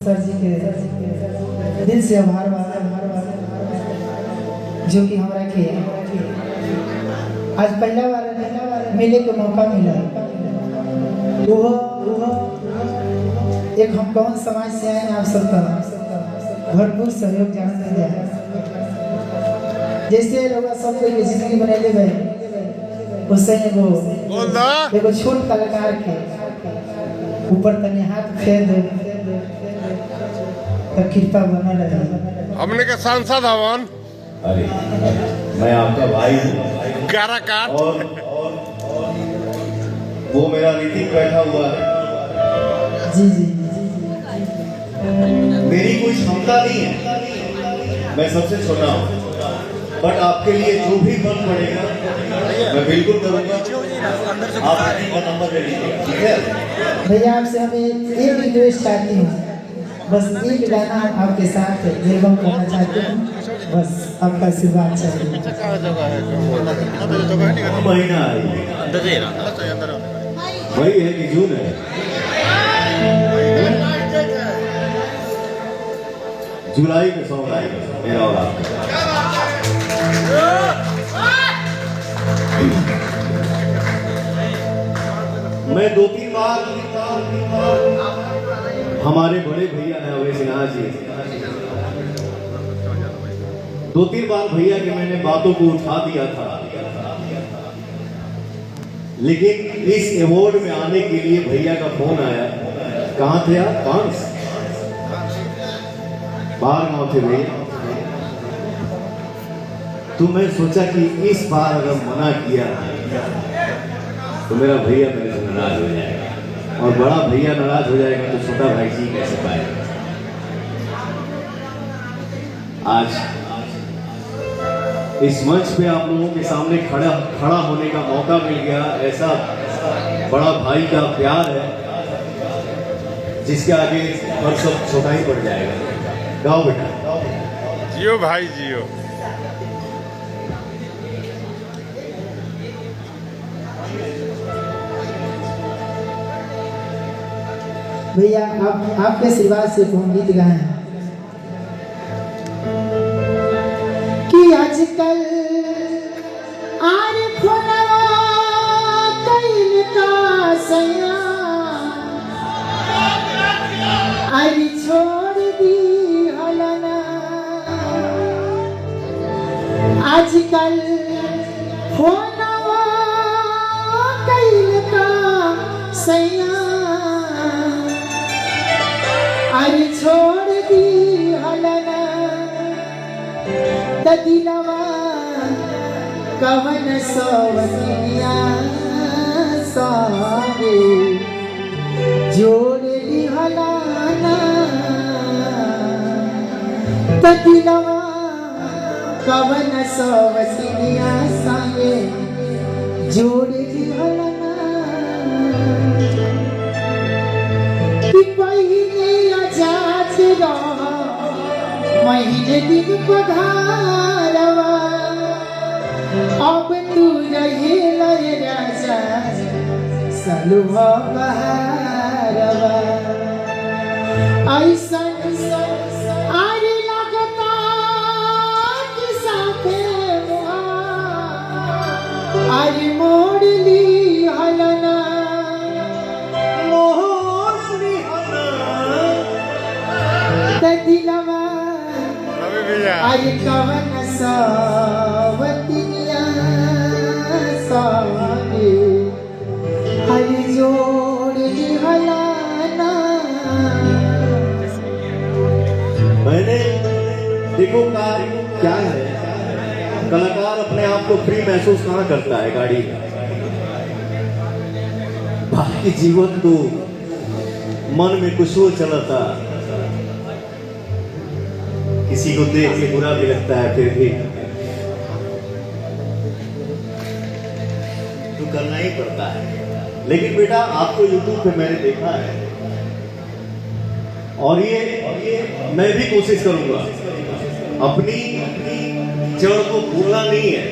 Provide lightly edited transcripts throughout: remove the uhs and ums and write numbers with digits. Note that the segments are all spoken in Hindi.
सर जी के दिल से आभार जो कि हमरा के आज पहला बार मिले के मौका मिला। वो एक हम कौन समाज से आए आप सबका भरपूर सहयोग जानते हैं। जैसे लोग सब कोई के जिंदगी बनैले भाई उससे एगो छोट कलाकार के ऊपर तनी हाथ फेर दे तो कृपा बना रहे। हमने के सांसद हवन। अरे मैं आपका भाई हूँ काराकाट और वो मेरा ऋतिक बैठा हुआ है। जी जी मेरी कोई क्षमता नहीं है, मैं सबसे छोटा हूँ, बट आपके लिए जो भी फर्क पड़ेगा मैं बिल्कुल करूँगा। आप का नंबर ले लीजिए, ठीक है भैया। आपसे हमें एक रिक्वेस्ट चाहती हूँ, बस एक गाना आपके साथ एल्बम करना चाहते हैं, बस आपका आशीर्वाद चाहिए। महीना आई वही है कि जून है। जुलाई में सॉन्ग आएगा मेरा और आपका। मैं 2-3 बार हमारे बड़े भैया हैं अवय सिन्हा जी, 2-3 बार भैया के मैंने बातों को उठा दिया था, लेकिन इस अवार्ड में आने के लिए भैया का फोन आया। कहाँ थे आप? कौन बाहर गाँव थे भैया। तो मैं सोचा कि इस बार अगर मना किया तो मेरा भैया मेरे से नाराज हो जाएगा, और बड़ा भैया नाराज हो जाएगा तो छोटा भाई जी कैसे पाएगा। आज इस मंच पे आप लोगों के सामने खड़ा होने का मौका मिल गया। ऐसा बड़ा भाई का प्यार है जिसके आगे और सब छोटा ही पड़ जाएगा। गाओ बेटा, जियो भाई जियो। भैया आपके आशीर्वाद से हम गीत गाए हैं कि आजकल अरे छोड़ दी हलना आजकल फोनवा कैल का सैया अरे छोड़ दी हलना दिलवा कवन सवनिया सारे जोड़ दी हलाना दिलवा कवन सवनिया सारे जोड़ दी हलाना महीने दिन पधारवा अब तू रहे राजा सलुहा बहारवा ऐसा आरे लगता कि साथे अरे मोड़ ली हलना दिलवा अरे कवन सावतिया सावे अरे जोड़ हलाना। मैंने देखो क्या है, कलाकार अपने आप को फ्री महसूस कहाँ करता है गाड़ी का, बाकी जीवन तो मन में कुछ हो चलता, किसी को देख के बुरा भी लगता है, फिर भी तो करना ही पड़ता है। लेकिन बेटा आपको YouTube पे मैंने देखा है, और ये मैं भी कोशिश करूंगा, अपनी जड़ को भूलना नहीं है।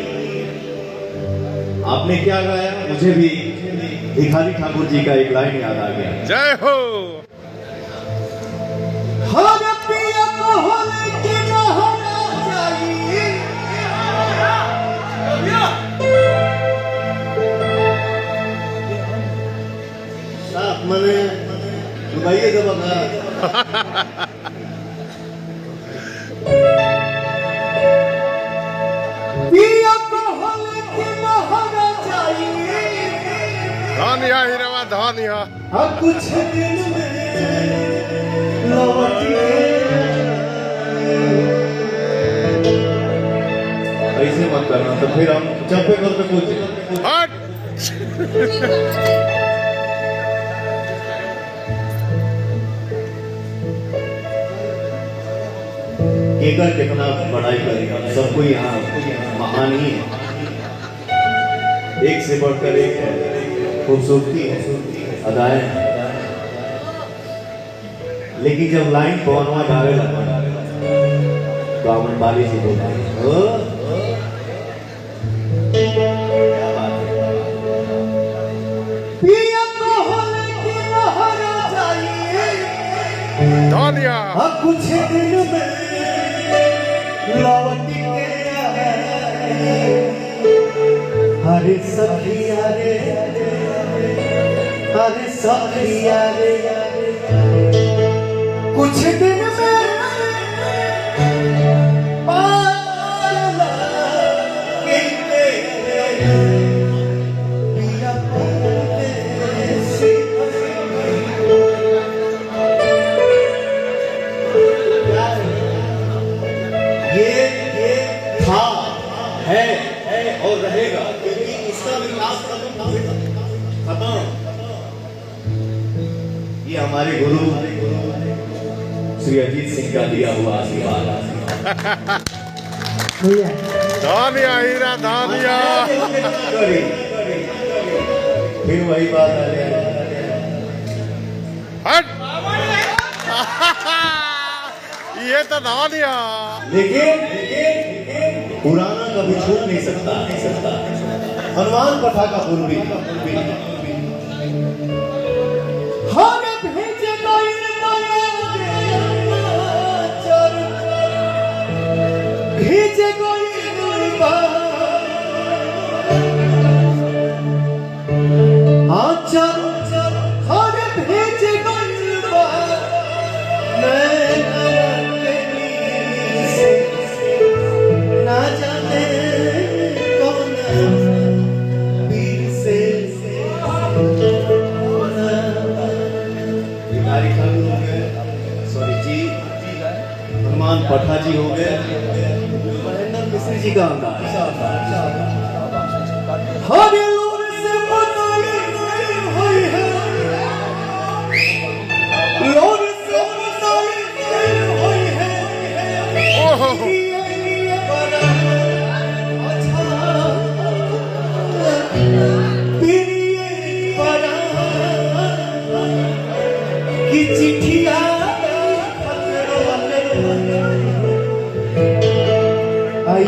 आपने क्या गाया, मुझे भी भिखारी ठाकुर जी का एक लाइन याद आ गया। जय हो। पिया को हले के महारा चाहिए धनिया हीरावा धनिया कुछ दिन में लौट ऐसे मत करना तो फिर हम चप्पे करके कुछ हट केकर कितना बड़ाई करेगा, सबको यहाँ महान ही है, एक से बढ़कर एक है, खूबसूरती है, अदाएं हैं। लेकिन जब लाइन पवनवा गावे लगा तो अमन बाली जी बोला क्या बात है। पिया को हले के महारा चाहिए धनिया कुछ दिन में लौट के हरे सखिया रे कुछ दिन में पाला के पिया से ये था है और रहेगा, क्योंकि इसका विकास खत्म। ये हमारे गुरु श्री अजीत सिंह का दिया हुआ आशीर्वाद। भैया धनिया हीरा धनिया फिर वही बात आ जाए। हट ये तो धनिया लेकिन पुराना कभी छूट नहीं सकता। हनुमान कथा का पूर्वी हम भेजे कोई भेजे कोई आचर हम भेजे कोई ना जाने कौन वीर से सॉरी जी, हनुमान पठा जी हो गए, महेंद्र मिश्र जी का अंदाज। हरे लोर से बनाई हुई है लोर से बनाई हुई है ओहो ये बड़ा अच्छा प्रिय बड़ा की चिट्ठिया आई